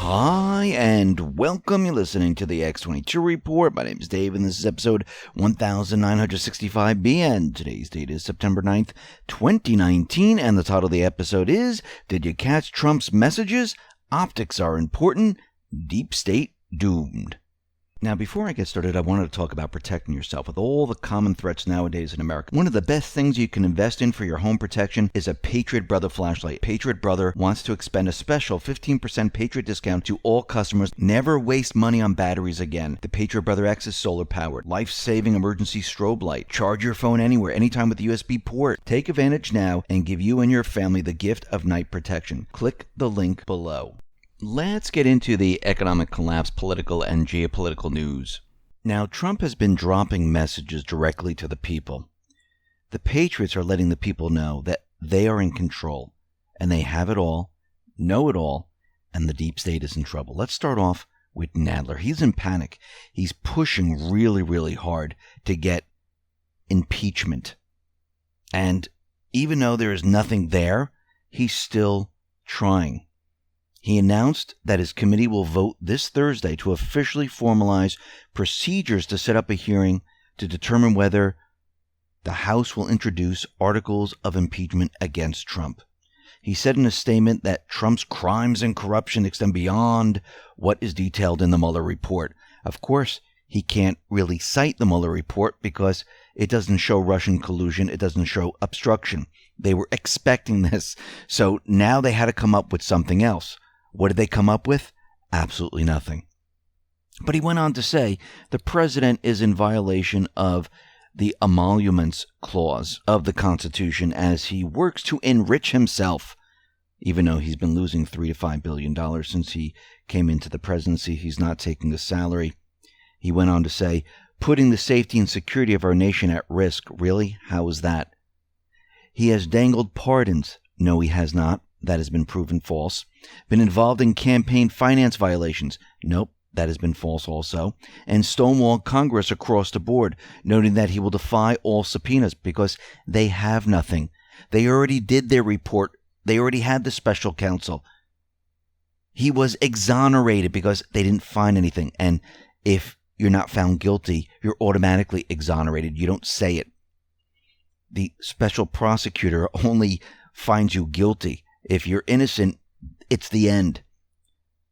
Hi, and welcome. You're listening to the X22 Report. My name is Dave, and this is episode 1965B, and today's date is September 9th, 2019, and the title of the episode is, Did You Catch Trump's Messages? Optics Are Important, Deep State Doomed. Now, before I get started, I wanted to talk about protecting yourself with all the common threats nowadays in America. One of the best things you can invest in for your home protection is a Patriot Brother flashlight. Patriot Brother wants to expend a special 15% Patriot discount to all customers. Never waste money on batteries again. The Patriot Brother X is solar powered, life-saving emergency strobe light. Charge your phone anywhere, anytime with the USB port. Take advantage now and give you and your family the gift of night protection. Click the link below. Let's get into the economic collapse, political and geopolitical news. Now, Trump has been dropping messages directly to the people. The patriots are letting the people know that they are in control, and they have it all, know it all, and the deep state is in trouble. Let's start off with Nadler. He's in panic. He's pushing really hard to get impeachment. And even though there is nothing there, he's still trying. He announced that his committee will vote this Thursday to officially formalize procedures to set up a hearing to determine whether the House will introduce articles of impeachment against Trump. He said in a statement that Trump's crimes and corruption extend beyond what is detailed in the Mueller report. Of course, he can't really cite the Mueller report because it doesn't show Russian collusion. It doesn't show obstruction. They were expecting this. So now they had to come up with something else. What did they come up with? Absolutely nothing. But he went on to say the president is in violation of the emoluments clause of the Constitution as he works to enrich himself. Even though he's been losing $3 to $5 billion since he came into the presidency, he's not taking a salary. He went on to say, putting the safety and security of our nation at risk. Really? How is that? He has dangled pardons. No, he has not. That has been proven false. Been involved in campaign finance violations. Nope, that has been false also. And stonewalled Congress across the board, noting that he will defy all subpoenas because they have nothing. They already did their report. They already had the special counsel. He was exonerated because they didn't find anything. And if you're not found guilty, you're automatically exonerated. You don't say it. The special prosecutor only finds you guilty. If you're innocent, it's the end.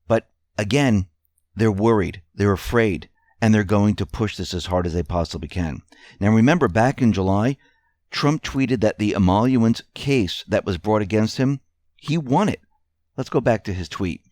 But again, they're worried, they're afraid, and they're going to push this as hard as they possibly can. Now remember, back in July, Trump tweeted that the emoluments case that was brought against him, he won it. Let's go back to his tweet.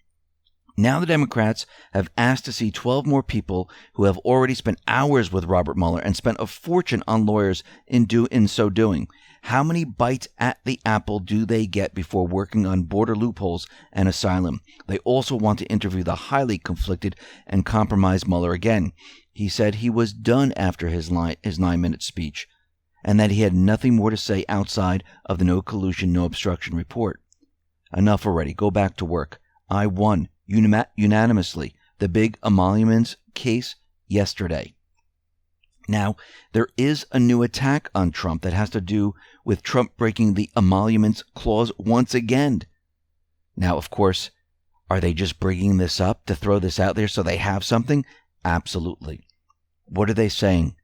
Now the Democrats have asked to see 12 more people who have already spent hours with Robert Mueller and spent a fortune on lawyers in so doing. How many bites at the apple do they get before working on border loopholes and asylum? They also want to interview the highly conflicted and compromised Mueller again. He said he was done after his 9-minute speech and that he had nothing more to say outside of the no collusion, no obstruction report. Enough already. Go back to work. I won unanimously the big emoluments case yesterday. Now, there is a new attack on Trump that has to do with Trump breaking the emoluments clause once again. Now, of course, are they just bringing this up to throw this out there so they have something? Absolutely. What are they saying?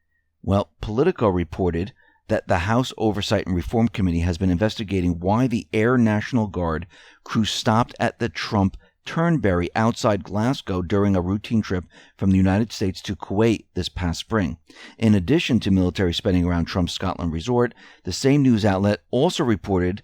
Well, Politico reported that the House Oversight and Reform Committee has been investigating why the Air National Guard crew stopped at the Trump Turnberry outside Glasgow during a routine trip from the United States to Kuwait this past spring. In addition to military spending around Trump's Scotland resort, the same news outlet also reported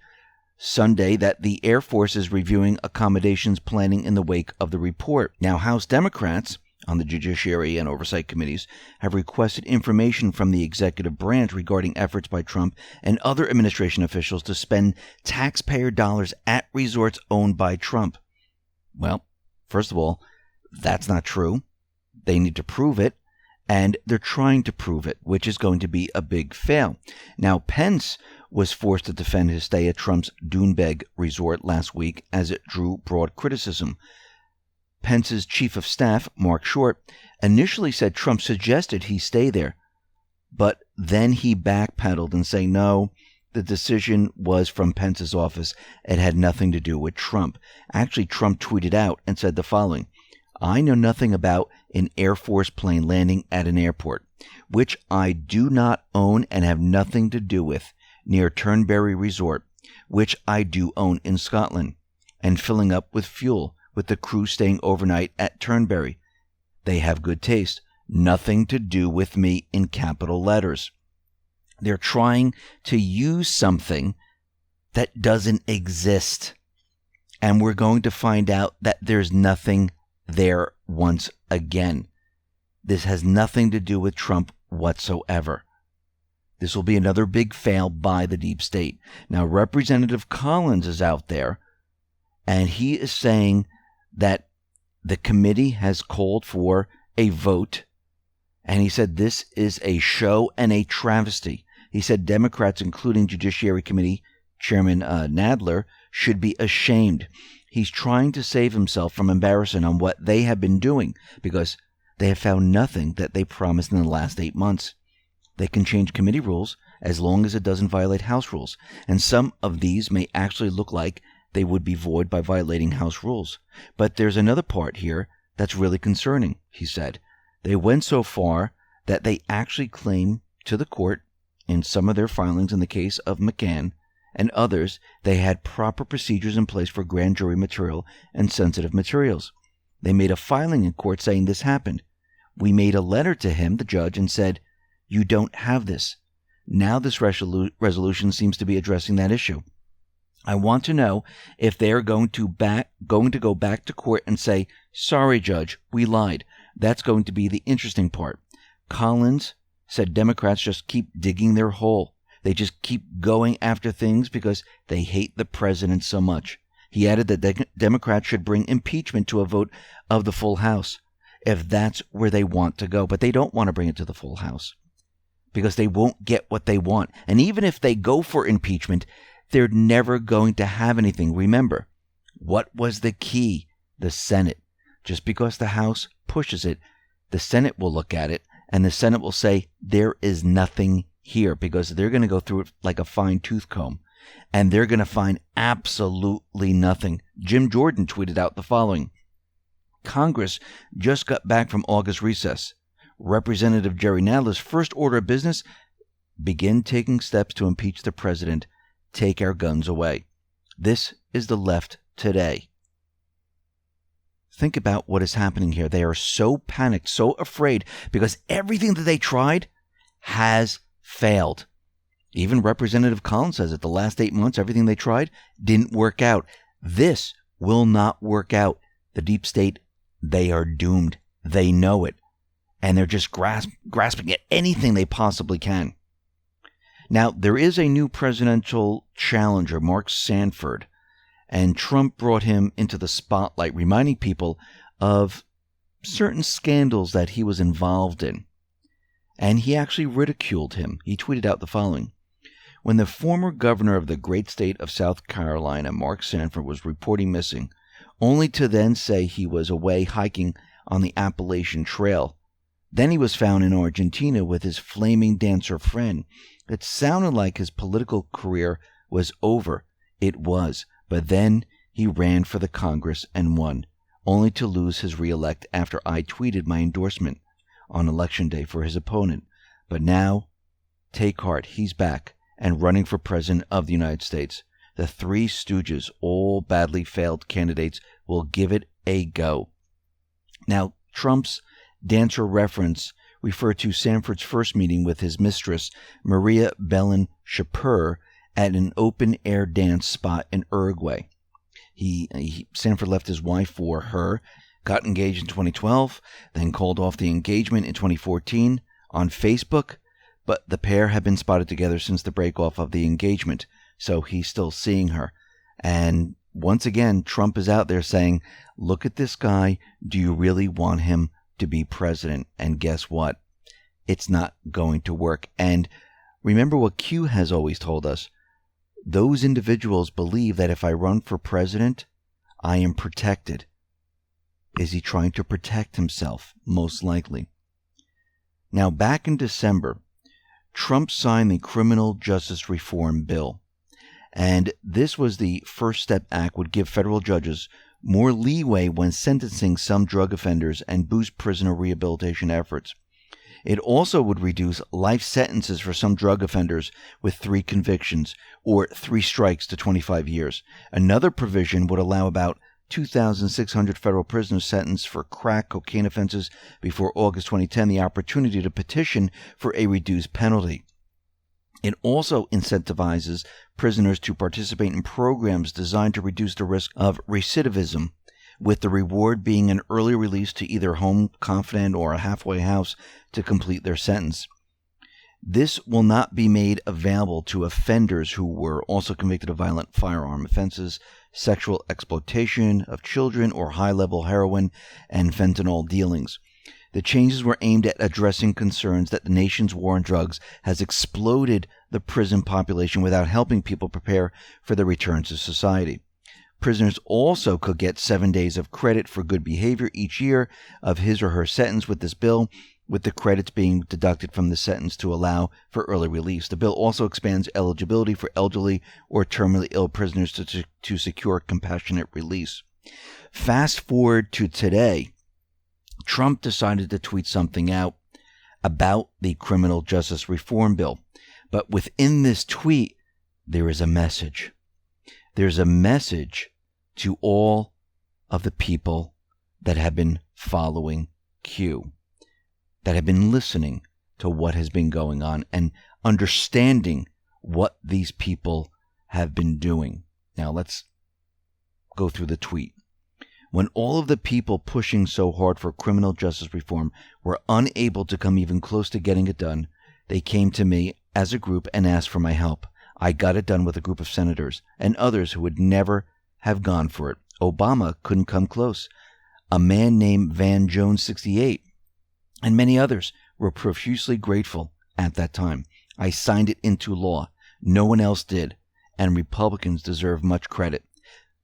Sunday that the Air Force is reviewing accommodations planning in the wake of the report. Now, House Democrats on the Judiciary and Oversight Committees have requested information from the executive branch regarding efforts by Trump and other administration officials to spend taxpayer dollars at resorts owned by Trump. Well, first of all, that's not true. They need to prove it, and they're trying to prove it, which is going to be a big fail. Now, Pence was forced to defend his stay at Trump's Doonbeg resort last week as it drew broad criticism. Pence's chief of staff, Mark Short, initially said Trump suggested he stay there, but then he backpedaled and said, no, the decision was from Pence's office. It had nothing to do with Trump. Actually, Trump tweeted out and said the following: I know nothing about an Air Force plane landing at an airport, which I do not own and have nothing to do with, near Turnberry Resort, which I do own in Scotland, and filling up with fuel with the crew staying overnight at Turnberry. They have good taste. Nothing to do with me, in capital letters. They're trying to use something that doesn't exist. And we're going to find out that there's nothing there once again. This has nothing to do with Trump whatsoever. This will be another big fail by the deep state. Now, Representative Collins is out there, and he is saying that the committee has called for a vote, and he said this is a show and a travesty. He said Democrats, including Judiciary Committee Chairman Nadler, should be ashamed. He's trying to save himself from embarrassment on what they have been doing, because they have found nothing that they promised in the last 8 months. They can change committee rules as long as it doesn't violate House rules, and some of these may actually look like they would be void by violating House rules. But there's another part here that's really concerning, he said. They went so far that they actually claim to the court, in some of their filings in the case of McCann and others, they had proper procedures in place for grand jury material and sensitive materials. They made a filing in court saying this happened. We made a letter to him, the judge, and said, you don't have this. Now this resolution seems to be addressing that issue. I want to know if they are going to go back to court and say, sorry, Judge, we lied. That's going to be the interesting part. Collins said Democrats just keep digging their hole. They just keep going after things because they hate the president so much. He added that Democrats should bring impeachment to a vote of the full House, if that's where they want to go. But they don't want to bring it to the full House because they won't get what they want. And even if they go for impeachment, they're never going to have anything. Remember, what was the key? The Senate. Just because the House pushes it, the Senate will look at it, and the Senate will say, there is nothing here, because they're going to go through it like a fine-tooth comb, and they're going to find absolutely nothing. Jim Jordan tweeted out the following: Congress just got back from August recess. Representative Jerry Nadler's first order of business: begin taking steps to impeach the president. Take our guns away. This is the left today. Think about what is happening here. They are so panicked, so afraid, because everything that they tried has failed. Even Representative Collins says it. The last 8 months, everything they tried didn't work out. This will not work out. The deep state, they are doomed. They know it. And they're just grasping at anything they possibly can. Now, there is a new presidential challenger, Mark Sanford, and Trump brought him into the spotlight, reminding people of certain scandals that he was involved in. And he actually ridiculed him. He tweeted out the following: when the former governor of the great state of South Carolina, Mark Sanford, was reporting missing, only to then say he was away hiking on the Appalachian Trail. Then he was found in Argentina with his flaming dancer friend. It sounded like his political career was over. It was. But then he ran for the Congress and won, only to lose his reelect after I tweeted my endorsement on Election Day for his opponent. But now, take heart, he's back and running for President of the United States. The Three Stooges, all badly failed candidates, will give it a go. Now, Trump's dancer reference referred to Sanford's first meeting with his mistress, Maria Belen Shapur, at an open-air dance spot in Uruguay. Sanford left his wife for her, got engaged in 2012, then called off the engagement in 2014 on Facebook, but the pair have been spotted together since the break-off of the engagement, so he's still seeing her. And once again, Trump is out there saying, look at this guy, do you really want him to be president? And guess what? It's not going to work. And remember what Q has always told us. Those individuals believe that if I run for president, I am protected. Is he trying to protect himself? Most likely. Now, back in December, Trump signed the Criminal Justice Reform Bill. And this was the First Step Act, would give federal judges more leeway when sentencing some drug offenders and boost prisoner rehabilitation efforts. It also would reduce life sentences for some drug offenders with 3 convictions or 3 strikes to 25 years. Another provision would allow about 2,600 federal prisoners sentenced for crack cocaine offenses before August 2010 the opportunity to petition for a reduced penalty. It also incentivizes prisoners to participate in programs designed to reduce the risk of recidivism, with the reward being an early release to either home confidant or a halfway house to complete their sentence. This will not be made available to offenders who were also convicted of violent firearm offenses, sexual exploitation of children, or high-level heroin and fentanyl dealings. The changes were aimed at addressing concerns that the nation's war on drugs has exploded the prison population without helping people prepare for the return to society. Prisoners also could get 7 days of credit for good behavior each year of his or her sentence with this bill, with the credits being deducted from the sentence to allow for early release. The bill also expands eligibility for elderly or terminally ill prisoners to secure compassionate release. Fast forward to today, Trump decided to tweet something out about the Criminal Justice Reform Bill. But within this tweet, there is a message. There's a message to all of the people that have been following Q, that have been listening to what has been going on and understanding what these people have been doing. Now let's go through the tweet. When all of the people pushing so hard for criminal justice reform were unable to come even close to getting it done, they came to me as a group and asked for my help. I got it done with a group of senators and others who would never have gone for it. Obama couldn't come close. A man named Van Jones 68 and many others were profusely grateful at that time. I signed it into law. No one else did, and Republicans deserve much credit.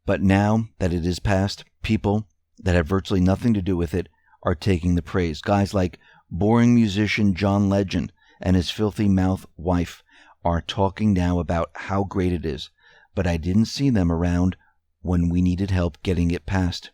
But now that it is passed, people that have virtually nothing to do with it are taking the praise. Guys like boring musician John Legend and his filthy mouth wife are talking now about how great it is, but I didn't see them around when we needed help getting it passed.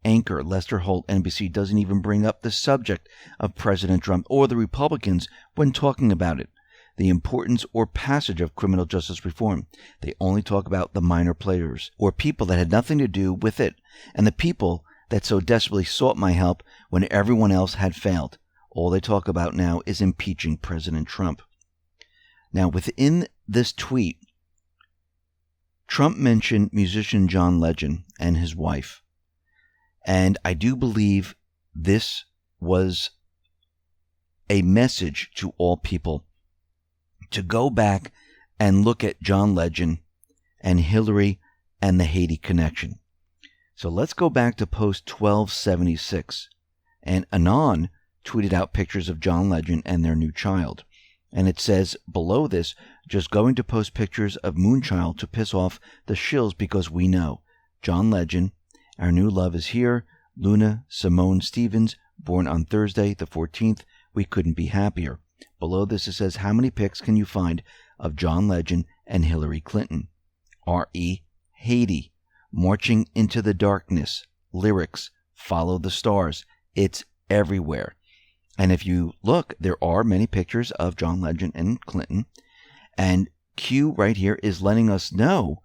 Anchor Lester Holt, NBC, doesn't even bring up the subject of President Trump or the Republicans when talking about it, the importance or passage of criminal justice reform. They only talk about the minor players or people that had nothing to do with it, and the people that so desperately sought my help when everyone else had failed. All they talk about now is impeaching President Trump. Now, within this tweet, Trump mentioned musician John Legend and his wife. And I do believe this was a message to all people to go back and look at John Legend and Hillary and the Haiti connection. So let's go back to post 1276. And Anon tweeted out pictures of John Legend and their new child. And it says below this, just going to post pictures of Moonchild to piss off the shills because we know. John Legend, our new love is here. Luna Simone Stevens, born on Thursday the 14th. We couldn't be happier. Below this it says, how many pics can you find of John Legend and Hillary Clinton? R.E. Haiti, marching into the darkness. Lyrics, follow the stars. It's everywhere. And if you look, there are many pictures of John Legend and Clinton. And Q right here is letting us know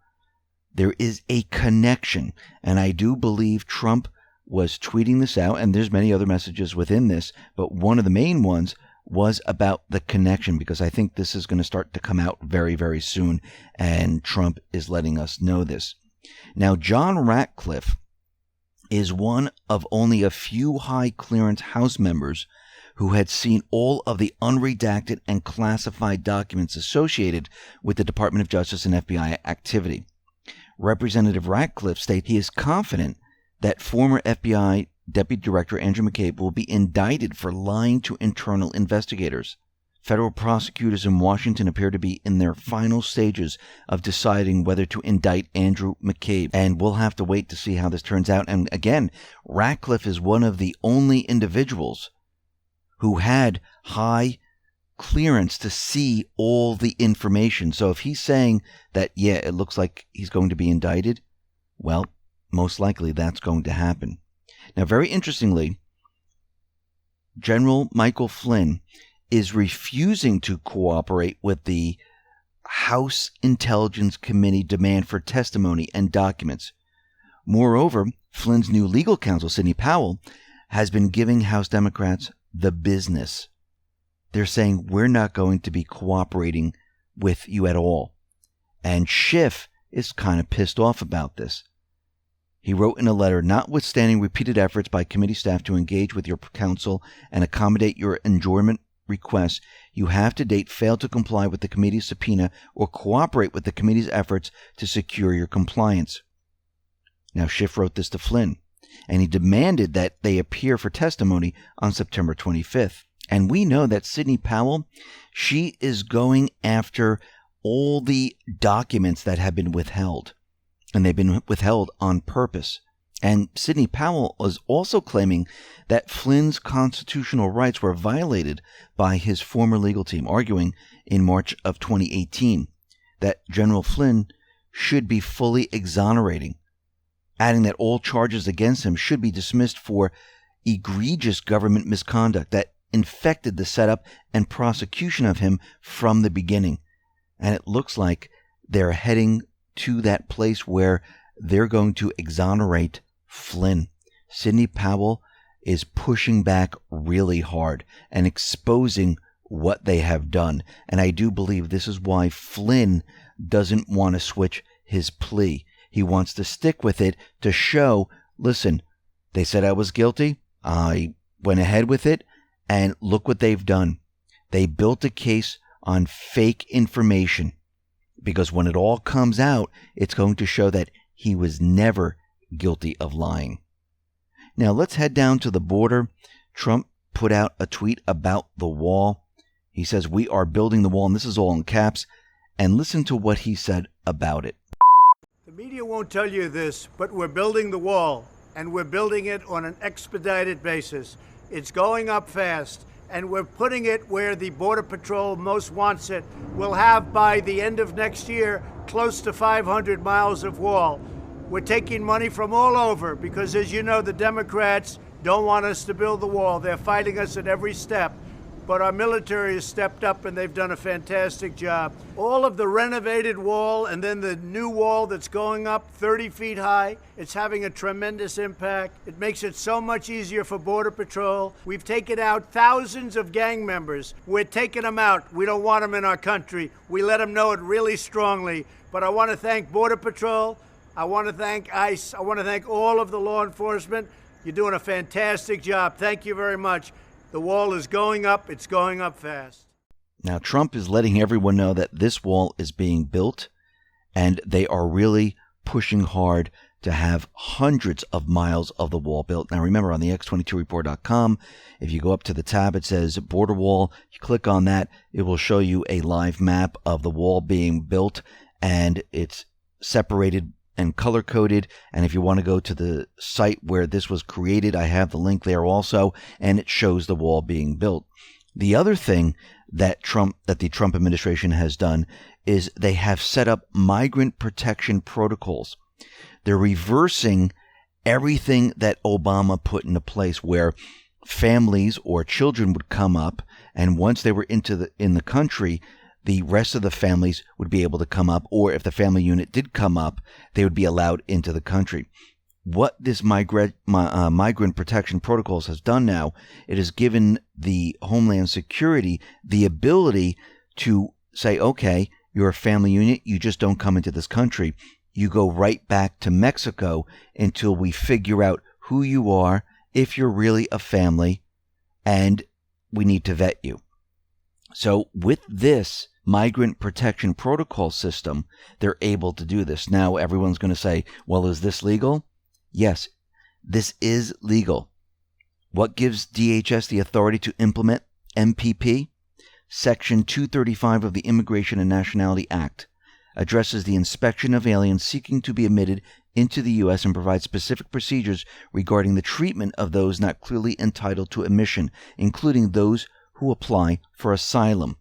there is a connection. And I do believe Trump was tweeting this out, and there's many other messages within this, but one of the main ones was about the connection, because I think this is going to start to come out very, very soon, and Trump is letting us know this. Now, John Ratcliffe is one of only a few high-clearance House members who had seen all of the unredacted and classified documents associated with the Department of Justice and FBI activity. Representative Ratcliffe stated he is confident that former FBI Deputy Director Andrew McCabe will be indicted for lying to internal investigators. Federal prosecutors in Washington appear to be in their final stages of deciding whether to indict Andrew McCabe, and we'll have to wait to see how this turns out. And again, Ratcliffe is one of the only individuals who had high clearance to see all the information. So if he's saying that, yeah, it looks like he's going to be indicted, well, most likely that's going to happen. Now, very interestingly, General Michael Flynn is refusing to cooperate with the House Intelligence Committee demand for testimony and documents. Moreover, Flynn's new legal counsel, Sidney Powell, has been giving House Democrats the business. They're saying, we're not going to be cooperating with you at all. And Schiff is kind of pissed off about this. He wrote in a letter, notwithstanding repeated efforts by committee staff to engage with your counsel and accommodate your adjournment requests, you have to date failed to comply with the committee's subpoena or cooperate with the committee's efforts to secure your compliance. Now, Schiff wrote this to Flynn, and he demanded that they appear for testimony on September 25th. And we know that Sidney Powell, she is going after all the documents that have been withheld. And they've been withheld on purpose. And Sidney Powell was also claiming that Flynn's constitutional rights were violated by his former legal team, arguing in March of 2018 that General Flynn should be fully exonerating, adding that all charges against him should be dismissed for egregious government misconduct that infected the setup and prosecution of him from the beginning. And it looks like they're heading to that place where they're going to exonerate Flynn. Sidney Powell is pushing back really hard and exposing what they have done. And I do believe this is why Flynn doesn't want to switch his plea. He wants to stick with it to show, listen, they said I was guilty. I went ahead with it. And look what they've done. They built a case on fake information. Because when it all comes out, it's going to show that he was never guilty of lying. Now let's head down to the border. Trump put out a tweet about the wall. He says, we are building the wall, and this is all in caps. And listen to what he said about it. The media won't tell you this, but we're building the wall, and we're building it on an expedited basis. It's going up fast. And we're putting it where the Border Patrol most wants it. We'll have, by the end of next year, close to 500 miles of wall. We're taking money from all over because, as you know, the Democrats don't want us to build the wall. They're fighting us at every step. But our military has stepped up, and they've done a fantastic job. All of the renovated wall and then the new wall that's going up 30 feet high, it's having a tremendous impact. It makes it so much easier for Border Patrol. We've taken out thousands of gang members. We're taking them out. We don't want them in our country. We let them know it really strongly. But I want to thank Border Patrol. I want to thank ICE. I want to thank all of the law enforcement. You're doing a fantastic job. Thank you very much. The wall is going up. It's going up fast. Now, Trump is letting everyone know that this wall is being built, and they are really pushing hard to have hundreds of miles of the wall built. Now, remember, on the X22Report.com, if you go up to the tab, it says border wall. You click on that, it will show you a live map of the wall being built, and it's separated and color-coded. And if you want to go to the site where this was created, I have the link there also, and it shows the wall being built. The other thing that the Trump administration has done is they have set up migrant protection protocols. They're reversing everything that Obama put into place, where families or children would come up, and once they were in the country, the rest of the families would be able to come up, or if the family unit did come up, they would be allowed into the country. What this migrant protection protocols has done now, it has given the Homeland Security the ability to say, okay, you're a family unit, you just don't come into this country. You go right back to Mexico until we figure out who you are, if you're really a family, and we need to vet you. So with this migrant protection protocol system, they're able to do this. Now, everyone's going to say, well, is this legal? Yes, this is legal. What gives DHS the authority to implement MPP? Section 235 of the Immigration and Nationality Act addresses the inspection of aliens seeking to be admitted into the U.S. and provides specific procedures regarding the treatment of those not clearly entitled to admission, including those who apply for asylum.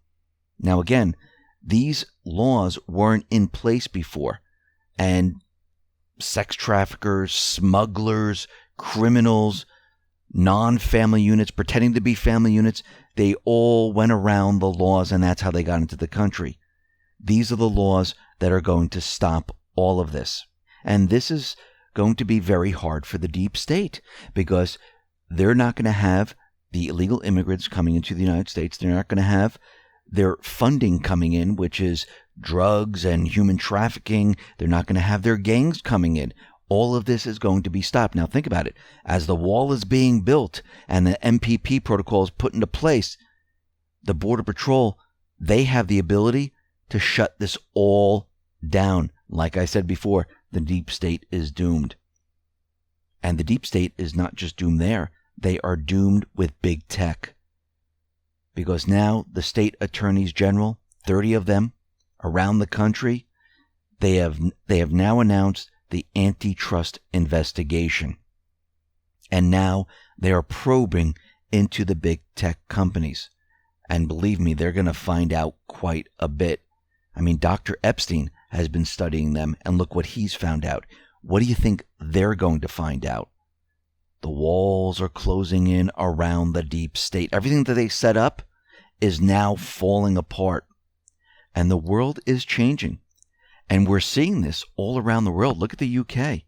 Now again, these laws weren't in place before, and sex traffickers, smugglers, criminals, non-family units, pretending to be family units, they all went around the laws, and that's how they got into the country. These are the laws that are going to stop all of this. And this is going to be very hard for the deep state, because they're not going to have the illegal immigrants coming into the United States. They're not going to have their funding coming in, which is drugs and human trafficking. They're not going to have their gangs coming in. All of this is going to be stopped. Now think about it. As the wall is being built and the MPP protocol is put into place, the Border Patrol, they have the ability to shut this all down. Like I said before, the deep state is doomed. And the deep state is not just doomed there. They are doomed with big tech. Because now the state attorneys general, 30 of them around the country, they have now announced the antitrust investigation. And now they are probing into the big tech companies. And believe me, they're going to find out quite a bit. I mean, Dr. Epstein has been studying them, and look what he's found out. What do you think they're going to find out? The walls are closing in around the deep state. Everything that they set up is now falling apart. And the world is changing. And we're seeing this all around the world. Look at the UK.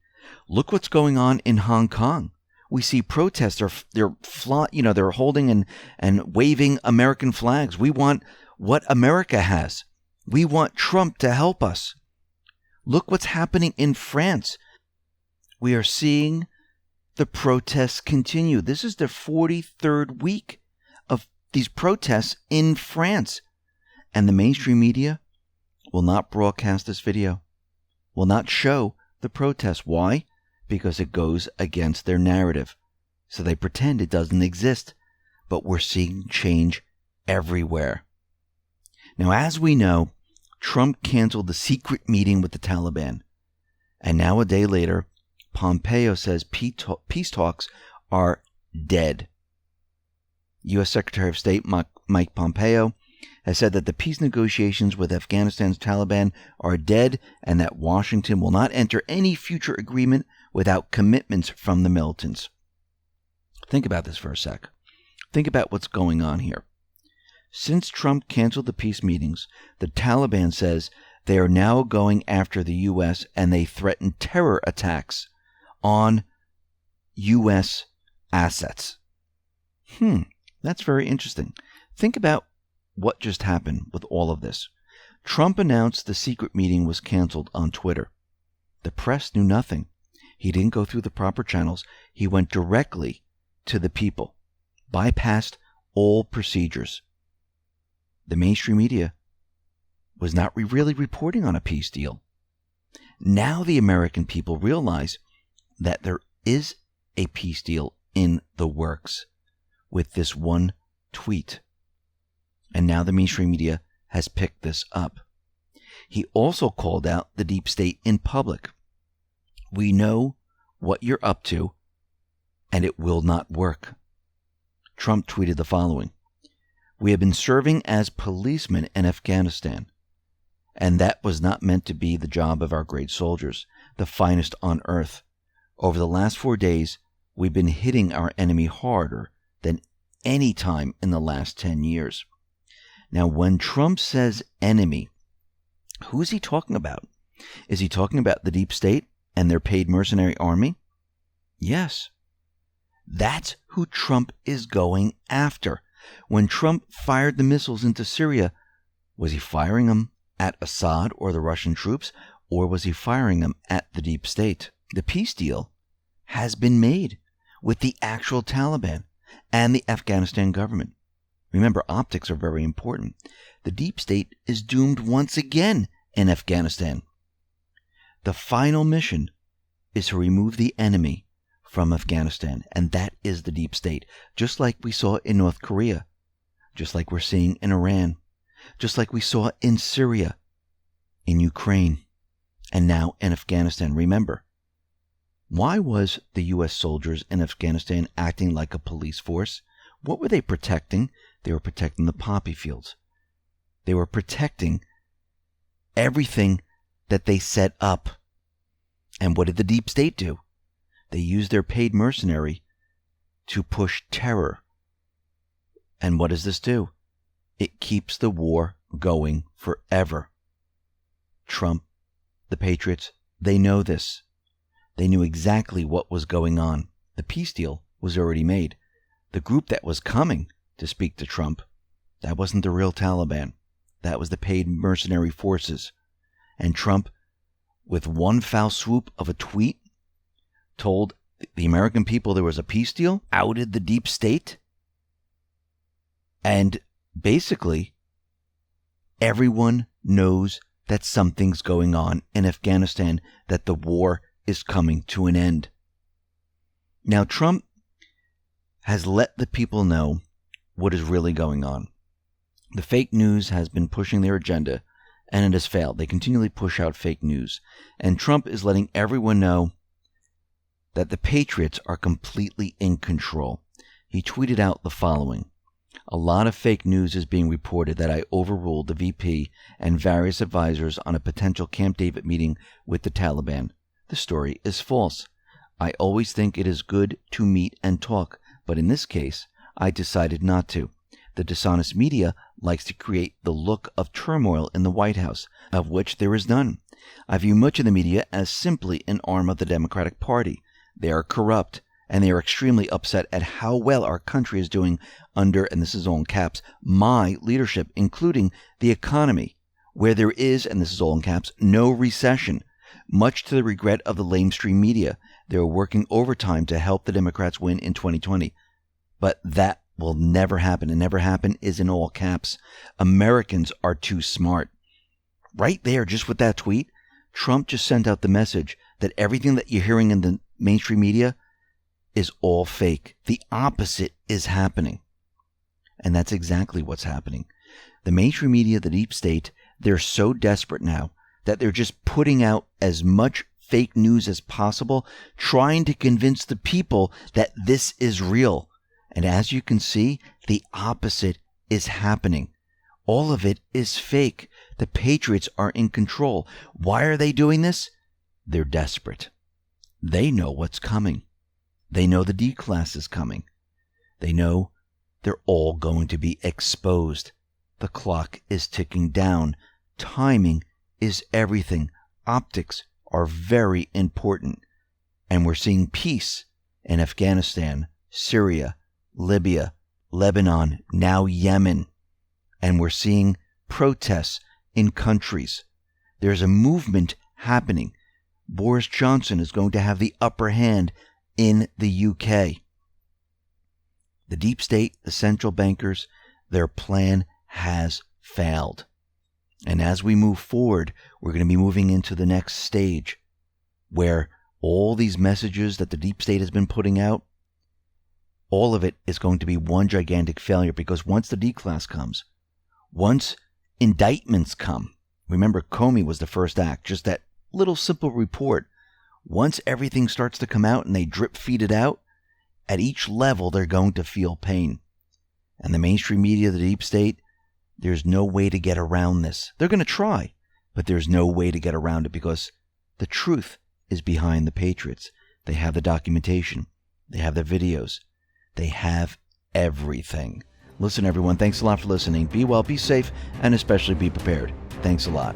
Look what's going on in Hong Kong. We see protests. They're holding and waving American flags. We want what America has. We want Trump to help us. Look what's happening in France. We are seeing the protests continue. This is the 43rd week of these protests in France. And the mainstream media will not broadcast this video, will not show the protests. Why? Because it goes against their narrative. So they pretend it doesn't exist. But we're seeing change everywhere. Now, as we know, Trump canceled the secret meeting with the Taliban. And now a day later, Pompeo says peace talks are dead. U.S. Secretary of State Mike Pompeo has said that the peace negotiations with Afghanistan's Taliban are dead and that Washington will not enter any future agreement without commitments from the militants. Think about this for a sec. Think about what's going on here. Since Trump canceled the peace meetings, the Taliban says they are now going after the U.S. and they threaten terror attacks on U.S. assets. That's very interesting. Think about what just happened with all of this. Trump announced the secret meeting was canceled on Twitter. The press knew nothing. He didn't go through the proper channels. He went directly to the people, bypassed all procedures. The mainstream media was not really reporting on a peace deal. Now the American people realize that there is a peace deal in the works with this one tweet. And now the mainstream media has picked this up. He also called out the deep state in public. We know what you're up to, and it will not work. Trump tweeted the following: "We have been serving as policemen in Afghanistan, and that was not meant to be the job of our great soldiers, the finest on earth. Over the last 4 days, we've been hitting our enemy harder than any time in the last 10 years. Now, when Trump says enemy, who is he talking about? Is he talking about the deep state and their paid mercenary army? Yes. That's who Trump is going after. When Trump fired the missiles into Syria, was he firing them at Assad or the Russian troops, or was he firing them at the deep state? The peace deal has been made with the actual Taliban and the Afghanistan government. Remember, optics are very important. The deep state is doomed once again in Afghanistan. The final mission is to remove the enemy from Afghanistan, and that is the deep state, just like we saw in North Korea, just like we're seeing in Iran, just like we saw in Syria, in Ukraine, and now in Afghanistan. Remember, why was the U.S. soldiers in Afghanistan acting like a police force? What were they protecting? They were protecting the poppy fields. They were protecting everything that they set up. And what did the deep state do? They used their paid mercenary to push terror. And what does this do? It keeps the war going forever. Trump, the Patriots, they know this. They knew exactly what was going on. The peace deal was already made. The group that was coming to speak to Trump, that wasn't the real Taliban. That was the paid mercenary forces. And Trump, with one foul swoop of a tweet, told the American people there was a peace deal, outed the deep state, and basically everyone knows that something's going on in Afghanistan, that the war is coming to an end. Now, Trump has let the people know what is really going on. The fake news has been pushing their agenda, and it has failed. They continually push out fake news. And Trump is letting everyone know that the Patriots are completely in control. He tweeted out the following: "A lot of fake news is being reported that I overruled the VP and various advisors on a potential Camp David meeting with the Taliban. The story is false. I always think it is good to meet and talk, but in this case, I decided not to. The dishonest media likes to create the look of turmoil in the White House, of which there is none. I view much of the media as simply an arm of the Democratic Party. They are corrupt, and they are extremely upset at how well our country is doing under, and this is all in caps, my leadership, including the economy, where there is, and this is all in caps, no recession. Much to the regret of the lamestream media, they are working overtime to help the Democrats win in 2020. But that will never happen, and never happen is in all caps. Americans are too smart." Right there, just with that tweet, Trump just sent out the message that everything that you're hearing in the mainstream media is all fake. The opposite is happening. And that's exactly what's happening. The mainstream media, the deep state, they're so desperate now that they're just putting out as much fake news as possible, trying to convince the people that this is real. And as you can see, the opposite is happening. All of it is fake. The Patriots are in control. Why are they doing this? They're desperate. They know what's coming. They know the D-class is coming. They know they're all going to be exposed. The clock is ticking down. Timing is everything. Optics are very important. And we're seeing peace in Afghanistan, Syria, Libya, Lebanon, now Yemen. And we're seeing protests in countries. There's a movement happening. Boris Johnson is going to have the upper hand in the UK. The deep state, the central bankers, their plan has failed. And as we move forward, we're going to be moving into the next stage where all these messages that the deep state has been putting out, all of it is going to be one gigantic failure, because once the D-class comes, once indictments come, remember Comey was the first act, just that little simple report. Once everything starts to come out and they drip feed it out, at each level they're going to feel pain. And the mainstream media, the deep state, there's no way to get around this. They're going to try, but there's no way to get around it, because the truth is behind the Patriots. They have the documentation. They have the videos. They have everything. Listen, everyone, thanks a lot for listening. Be well, be safe, and especially be prepared. Thanks a lot.